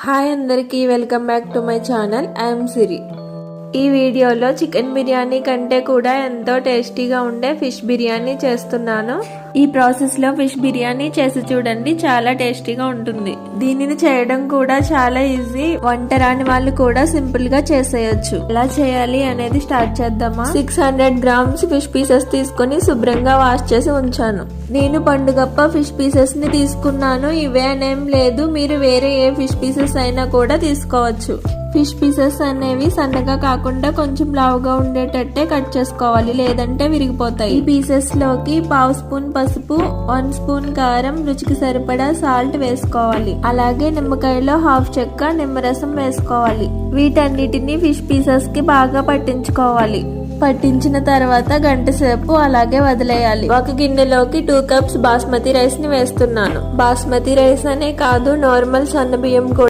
Hi అందరికీ welcome back to my channel I'm Siri. ఈ వీడియోలో చికెన్ బిర్యానీ కంటే కూడా ఎంతో టేస్టీగా ఉండే ఫిష్ బిర్యానీ చేస్తున్నాను. ఈ ప్రాసెస్ లో ఫిష్ బిర్యానీ చేసి చూడండి, చాలా టేస్టీగా ఉంటుంది. దీనిని చేయడం కూడా చాలా ఈజీ, వంట రాని వాళ్ళు కూడా సింపుల్ గా చేసేయచ్చు. ఎలా చేయాలి అనేది స్టార్ట్ చేద్దామా. 600 గ్రామ్స్ ఫిష్ పీసెస్ తీసుకొని శుభ్రంగా వాష్ చేసి ఉంచాను. నేను పండుగప్ప ఫిష్ పీసెస్ ని తీసుకున్నాను. ఇవే అనేం లేదు, మీరు వేరే ఏ ఫిష్ పీసెస్ అయినా కూడా తీసుకోవచ్చు. ఫిష్ పీసెస్ అనేవి సన్నగా కాకుండా కొంచెం లావుగా ఉండేటట్టే కట్ చేసుకోవాలి, లేదంటే విరిగిపోతాయి. ఈ పీసెస్ లోకి 1/2 స్పూన్ పసుపు, 1 స్పూన్ కారం, రుచికి సరిపడా సాల్ట్ వేసుకోవాలి. అలాగే నిమ్మకాయలో 1/2 చెక్క నిమ్మరసం వేసుకోవాలి. వీటన్నిటిని ఫిష్ పీసెస్ కి బాగా పట్టించుకోవాలి. పట్టించిన తర్వాత గంట సేపు అలాగే వదిలేయాలి. ఒక గిన్నెలోకి 2 కప్స్ బాస్మతి రైస్ ని వేస్తున్నాను. బాస్మతి రైస్ అనే కాదు, నార్మల్ సన్న బియ్యం కూడా